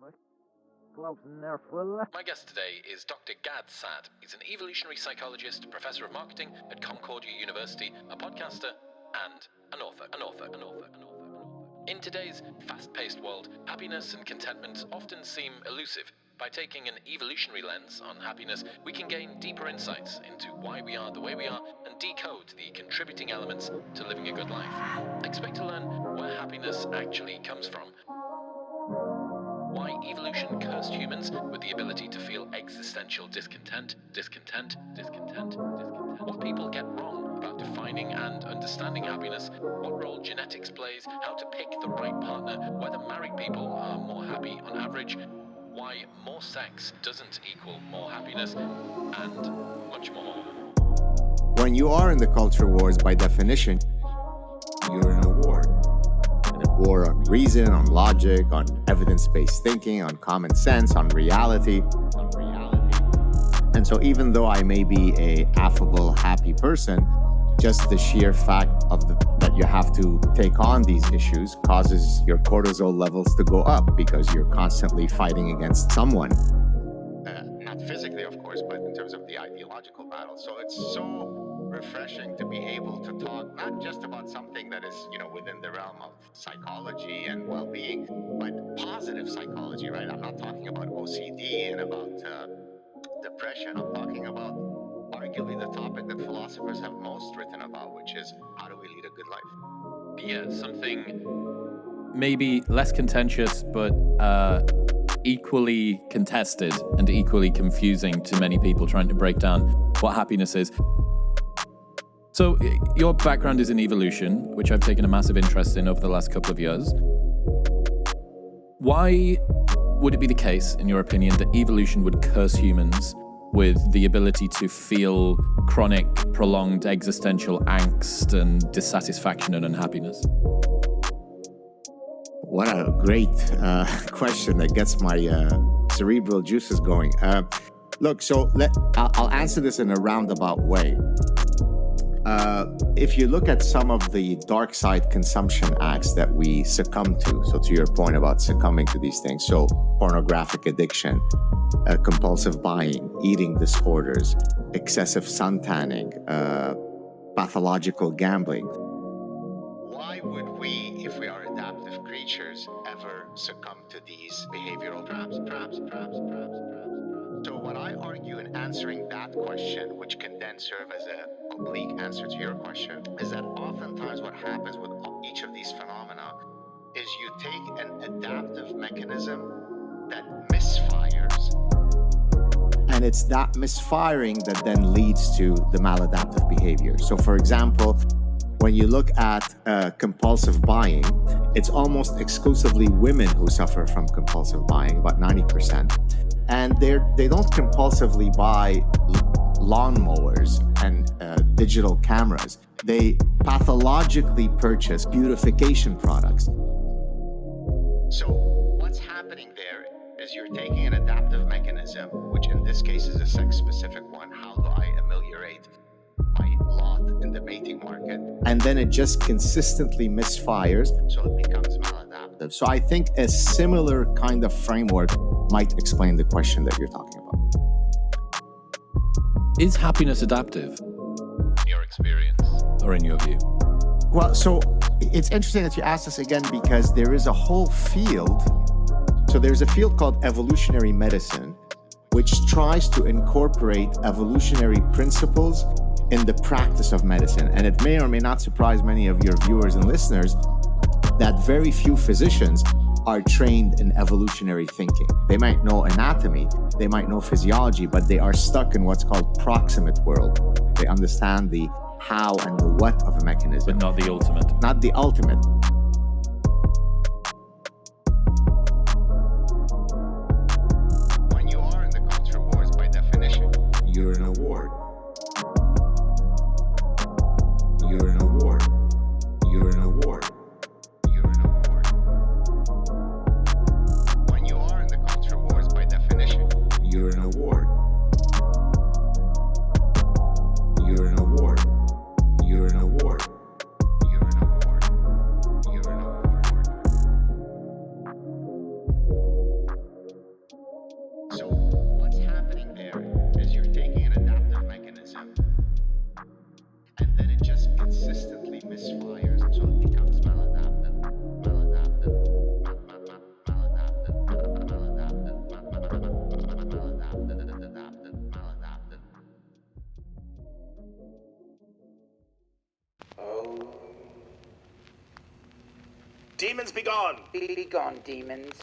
My guest today is Dr. Saad. He's an evolutionary psychologist, professor of marketing at Concordia University, a podcaster, and an author. In today's fast-paced world, happiness and contentment often seem elusive. By taking an evolutionary lens on happiness, we can gain deeper insights into why we are the way we are and decode the contributing elements to living a good life. Expect to learn where happiness actually comes from, why evolution cursed humans with the ability to feel existential discontent, what people get wrong about defining and understanding happiness, what role genetics plays, how to pick the right partner, whether married people are more happy on average, why more sex doesn't equal more happiness, and much more. When you are in the culture wars, by definition, you're in a war. A war on reason, on logic, on evidence-based thinking, on common sense, on reality. And so even though I may be a affable, happy person, just the sheer fact of that you have to take on these issues causes your cortisol levels to go up because you're constantly fighting against someone. Not physically, of course, but in terms of the ideological battle. So it's so refreshing to be able to talk not just about something that is, within the realm of psychology and well-being, but positive psychology, right? I'm not talking about OCD and about depression. I'm talking about arguably the topic that philosophers have most written about, which is how do we lead a good life? Yeah, something maybe less contentious, but equally contested and equally confusing to many people trying to break down what happiness is. So your background is in evolution, which I've taken a massive interest in over the last couple of years. Why would it be the case, in your opinion, that evolution would curse humans with the ability to feel chronic, prolonged existential angst and dissatisfaction and unhappiness? What a great question that gets my cerebral juices going. Look, so I'll answer this in a roundabout way. If you look at some of the dark side consumption acts that we succumb to, so to your point about succumbing to these things, so pornographic addiction, compulsive buying, eating disorders, excessive suntanning, pathological gambling. Why would we, if we are adaptive creatures, ever succumb to these behavioral traps? So what I argue in answering that question, which can then serve as an oblique answer to your question, is that oftentimes what happens with each of these phenomena is you take an adaptive mechanism that misfires, and it's that misfiring that then leads to the maladaptive behavior. So for example, when you look at compulsive buying, it's almost exclusively women who suffer from compulsive buying, about 90%. And they don't compulsively buy lawnmowers and digital cameras. They pathologically purchase beautification products. So what's happening there is you're taking an adaptive mechanism, which in this case is a sex-specific one. How do I ameliorate my lot in the mating market? And then it just consistently misfires, so it becomes maladaptive. So I think a similar kind of framework might explain the question that you're talking about. Is happiness adaptive, in your experience, or in your view? Well, so it's interesting that you asked this again, because there is a whole field. So there's a field called evolutionary medicine, which tries to incorporate evolutionary principles in the practice of medicine. And it may or may not surprise many of your viewers and listeners that very few physicians are trained in evolutionary thinking. They might know anatomy, they might know physiology, but they are stuck in what's called proximate world. They understand the how and the what of a mechanism. But not the ultimate. Not the ultimate. When you are in the culture wars, by definition, you're in a war. You're in a war. You're in a war. You're in a war. When you are in the culture wars, by definition, you're in a war. You're in a war. You're in a war. You're in a war. You're in a war. Demons be gone! Be gone, demons.